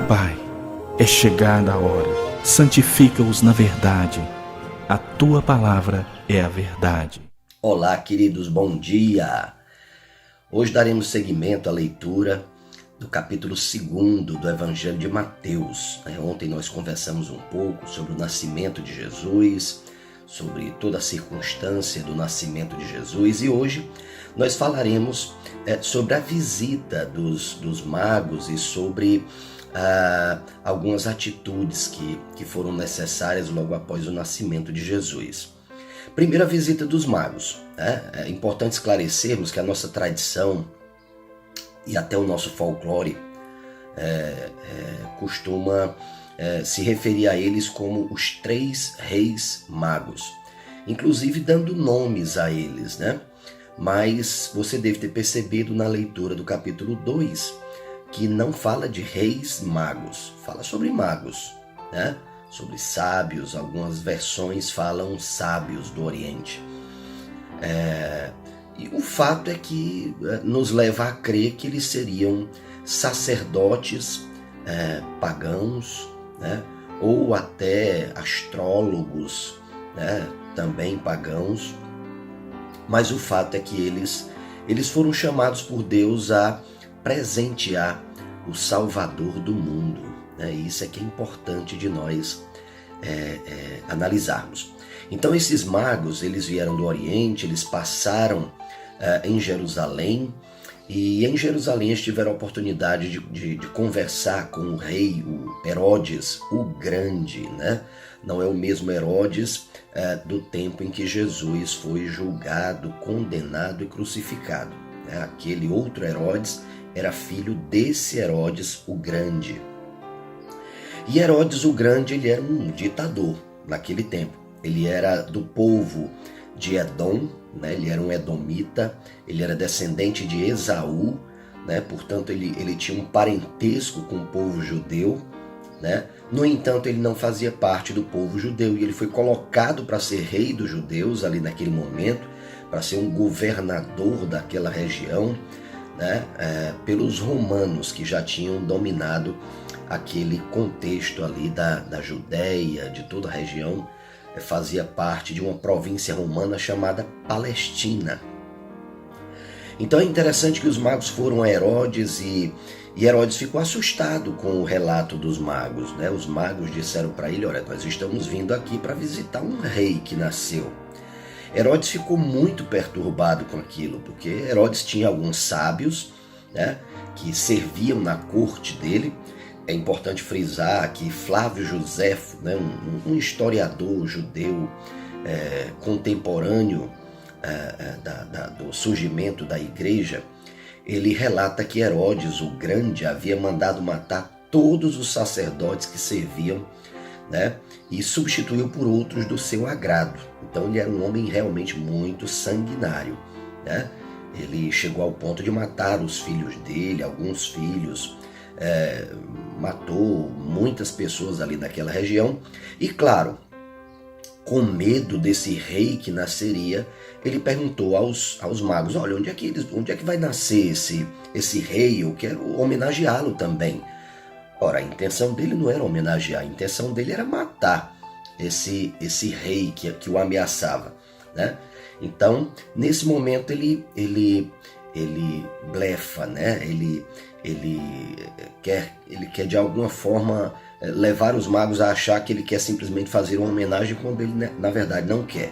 Pai, é chegada a hora, santifica-os na verdade, a Tua palavra é a verdade. Olá, queridos, bom dia! Hoje daremos seguimento à leitura do capítulo 2 do Evangelho de Mateus. Ontem nós conversamos um pouco sobre o nascimento de Jesus, sobre toda a circunstância do nascimento de Jesus, e hoje nós falaremos sobre a visita dos magos e sobre algumas atitudes que foram necessárias logo após o nascimento de Jesus. Primeiro, a visita dos magos. É importante esclarecermos que a nossa tradição e até o nosso folclore costuma se referir a eles como os 3 reis magos, inclusive dando nomes a eles, né? Mas você deve ter percebido na leitura do capítulo 2 que não fala de reis magos, fala sobre magos, né? Sobre sábios, algumas versões falam sábios do Oriente. E o fato é que nos leva a crer que eles seriam sacerdotes pagãos, né? Ou até astrólogos, né? Também pagãos. Mas o fato é que eles foram chamados por Deus a presentear o Salvador do mundo, né? E isso é que é importante de nós analisarmos. Então esses magos, eles vieram do Oriente, eles passaram em Jerusalém, e em Jerusalém eles tiveram a oportunidade de conversar com o rei, o Herodes o Grande, né? Não é o mesmo Herodes do tempo em que Jesus foi julgado, condenado e crucificado, né? Aquele outro Herodes era filho desse Herodes o Grande. E Herodes o Grande, ele era um ditador naquele tempo. Ele era do povo de Edom, né? Ele era um edomita, ele era descendente de Esaú, né? Portanto ele tinha um parentesco com o povo judeu, né? No entanto, ele não fazia parte do povo judeu e ele foi colocado para ser rei dos judeus ali naquele momento, para ser um governador daquela região, né? Pelos romanos que já tinham dominado aquele contexto ali da Judéia, de toda a região. Fazia parte de uma província romana chamada Palestina. Então é interessante que os magos foram a Herodes e Herodes ficou assustado com o relato dos magos, né? Os magos disseram para ele: olha, nós estamos vindo aqui para visitar um rei que nasceu. Herodes ficou muito perturbado com aquilo, porque Herodes tinha alguns sábios, né, que serviam na corte dele. É importante frisar que Flávio Joséfo, né, um historiador judeu contemporâneo do surgimento da igreja, ele relata que Herodes o Grande havia mandado matar todos os sacerdotes que serviam, né, e substituiu por outros do seu agrado. Então ele era um homem realmente muito sanguinário, né? Ele chegou ao ponto de matar os filhos dele, alguns filhos, matou muitas pessoas ali naquela região. E claro, com medo desse rei que nasceria, ele perguntou aos magos: olha, onde é que vai nascer esse rei? Eu quero homenageá-lo também. Ora, a intenção dele não era homenagear, a intenção dele era matar esse rei que o ameaçava, né? Então, nesse momento ele blefa, né? Ele quer de alguma forma levar os magos a achar que ele quer simplesmente fazer uma homenagem quando ele na verdade não quer.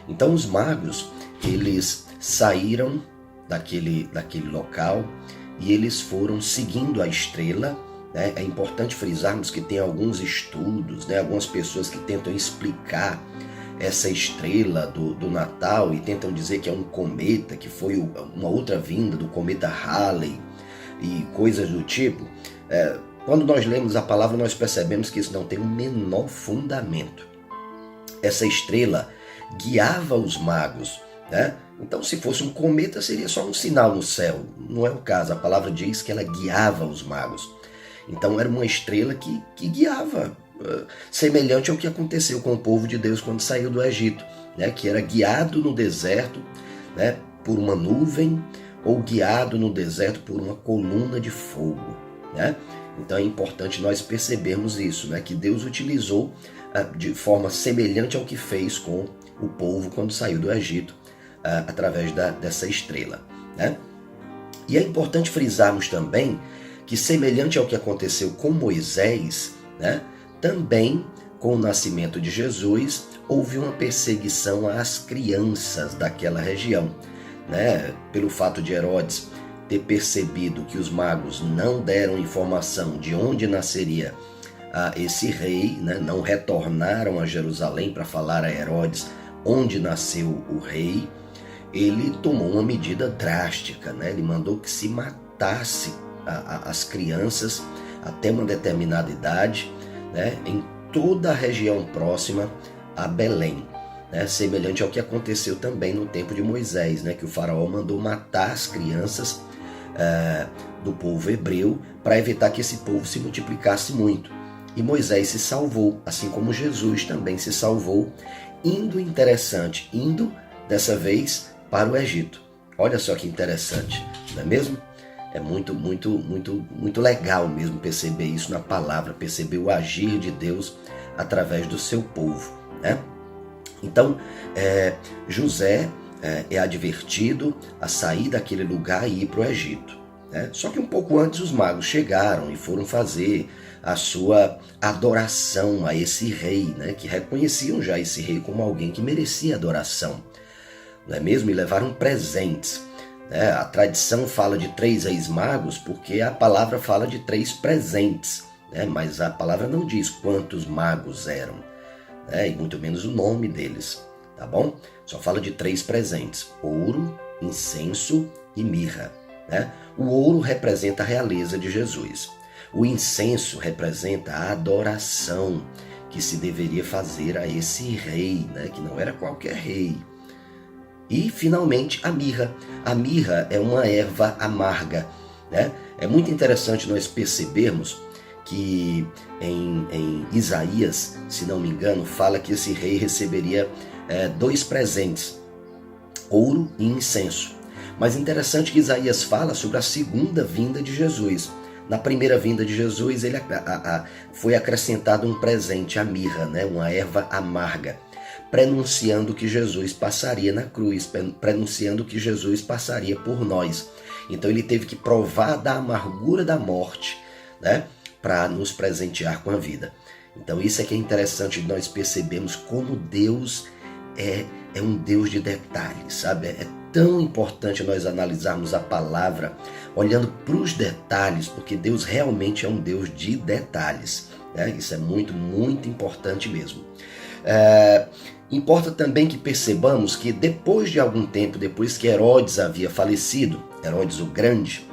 Então os magos, eles saíram daquele local e eles foram seguindo a estrela, né? É importante frisarmos que tem alguns estudos, né? Algumas pessoas que tentam explicar essa estrela do Natal e tentam dizer que é um cometa, que foi uma outra vinda do cometa Halley e coisas do tipo. Quando nós lemos a palavra, nós percebemos que isso não tem o menor fundamento. Essa estrela guiava os magos, né? Então, se fosse um cometa, seria só um sinal no céu. Não é o caso. A palavra diz que ela guiava os magos. Então, era uma estrela que guiava, semelhante ao que aconteceu com o povo de Deus quando saiu do Egito, né? Que era guiado no deserto, né? Por uma nuvem, ou guiado no deserto por uma coluna de fogo, né? Então é importante nós percebermos isso, né? Que Deus utilizou de forma semelhante ao que fez com o povo quando saiu do Egito, através dessa estrela, né? E é importante frisarmos também que, semelhante ao que aconteceu com Moisés, né, também com o nascimento de Jesus, houve uma perseguição às crianças daquela região, né, pelo fato de Herodes ter percebido que os magos não deram informação de onde nasceria esse rei, né, não retornaram a Jerusalém para falar a Herodes onde nasceu o rei. Ele tomou uma medida drástica, né? Ele mandou que se matasse as crianças até uma determinada idade, né? Em toda a região próxima a Belém, né? Semelhante ao que aconteceu também no tempo de Moisés, né? Que o faraó mandou matar as crianças do povo hebreu para evitar que esse povo se multiplicasse muito. E Moisés se salvou, assim como Jesus também se salvou, indo dessa vez para o Egito. Olha só que interessante, não é mesmo? É muito legal mesmo perceber isso na palavra, perceber o agir de Deus através do seu povo, né? Então, José é advertido a sair daquele lugar e ir para o Egito, né? Só que um pouco antes os magos chegaram e foram fazer a sua adoração a esse rei, né? Que reconheciam já esse rei como alguém que merecia adoração, não é mesmo? E levaram presentes, né? A tradição fala de 3 reis magos porque a palavra fala de 3 presentes, né? Mas a palavra não diz quantos magos eram, né? E muito menos o nome deles, tá bom? Só fala de 3 presentes: ouro, incenso e mirra, né? O ouro representa a realeza de Jesus. O incenso representa a adoração que se deveria fazer a esse rei, né? Que não era qualquer rei. E, finalmente, a mirra. A mirra é uma erva amarga, né? É muito interessante nós percebermos que em Isaías, se não me engano, fala que esse rei receberia 2 presentes, ouro e incenso. Mas interessante que Isaías fala sobre a segunda vinda de Jesus. Na primeira vinda de Jesus, foi acrescentado um presente, a mirra, né? Uma erva amarga, prenunciando que Jesus passaria na cruz, prenunciando que Jesus passaria por nós. Então ele teve que provar da amargura da morte, né, para nos presentear com a vida. Então isso é que é interessante de nós percebermos como Deus é um Deus de detalhes, sabe? É tão importante nós analisarmos a palavra olhando para os detalhes, porque Deus realmente é um Deus de detalhes, né? Isso é muito, muito importante mesmo. Importa também que percebamos que depois de algum tempo, depois que Herodes havia falecido, Herodes o Grande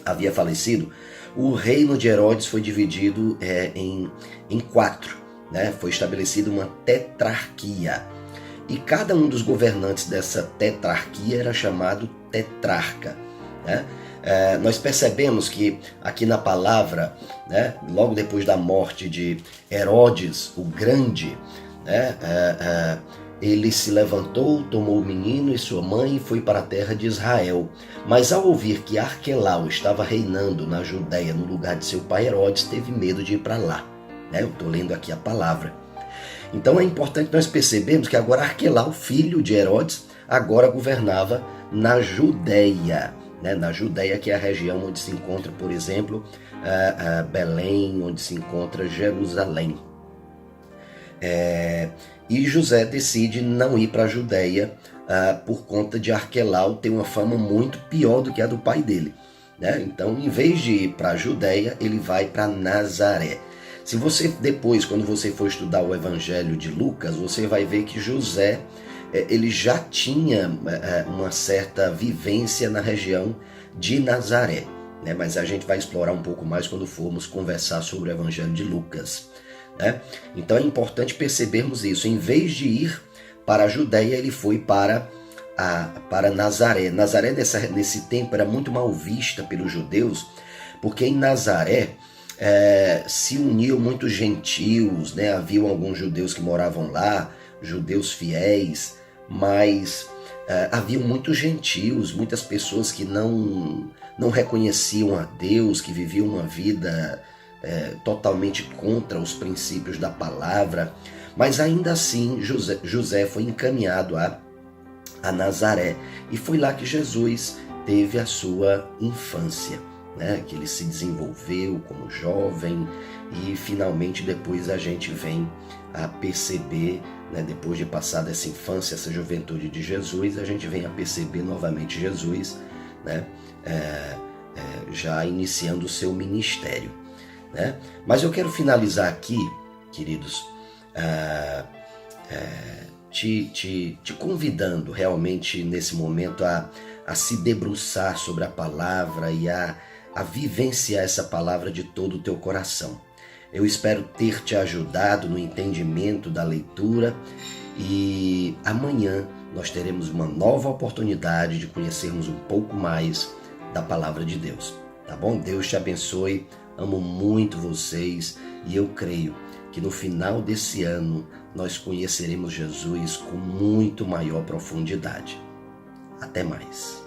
havia falecido, o reino de Herodes foi dividido em 4, né? Foi estabelecida uma tetrarquia. E cada um dos governantes dessa tetrarquia era chamado tetrarca, né? Nós percebemos que aqui na palavra, né, logo depois da morte de Herodes o Grande, né, ele se levantou, tomou o menino e sua mãe e foi para a terra de Israel. Mas ao ouvir que Arquelau estava reinando na Judéia no lugar de seu pai Herodes, teve medo de ir para lá, né? Eu estou lendo aqui a palavra. Então é importante nós percebermos que agora Arquelau, filho de Herodes, agora governava na Judéia, né? Na Judéia, que é a região onde se encontra, por exemplo, Belém, onde se encontra Jerusalém. E José decide não ir para a Judéia por conta de Arquelau ter uma fama muito pior do que a do pai dele, né? Então, em vez de ir para a Judéia, ele vai para Nazaré. Se você depois, quando você for estudar o Evangelho de Lucas, você vai ver que José ele já tinha uma certa vivência na região de Nazaré, né? Mas a gente vai explorar um pouco mais quando formos conversar sobre o Evangelho de Lucas, né? Então é importante percebermos isso. Em vez de ir para a Judéia, ele foi para Nazaré. Nazaré nesse tempo era muito mal vista pelos judeus, porque em Nazaré se uniam muitos gentios, né? Haviam alguns judeus que moravam lá, judeus fiéis, mas havia muitos gentios, muitas pessoas que não reconheciam a Deus, que viviam uma vida totalmente contra os princípios da palavra, mas ainda assim José foi encaminhado a Nazaré, e foi lá que Jesus teve a sua infância, né? Que ele se desenvolveu como jovem, e finalmente depois a gente vem a perceber, né, depois de passar dessa infância, essa juventude de Jesus, a gente vem a perceber novamente Jesus, né, já iniciando o seu ministério, né? Mas eu quero finalizar aqui, queridos, te convidando realmente nesse momento a se debruçar sobre a palavra e a vivenciar essa palavra de todo o teu coração. Eu espero ter te ajudado no entendimento da leitura, e amanhã nós teremos uma nova oportunidade de conhecermos um pouco mais da palavra de Deus, tá bom? Deus te abençoe, amo muito vocês, e eu creio que no final desse ano nós conheceremos Jesus com muito maior profundidade. Até mais.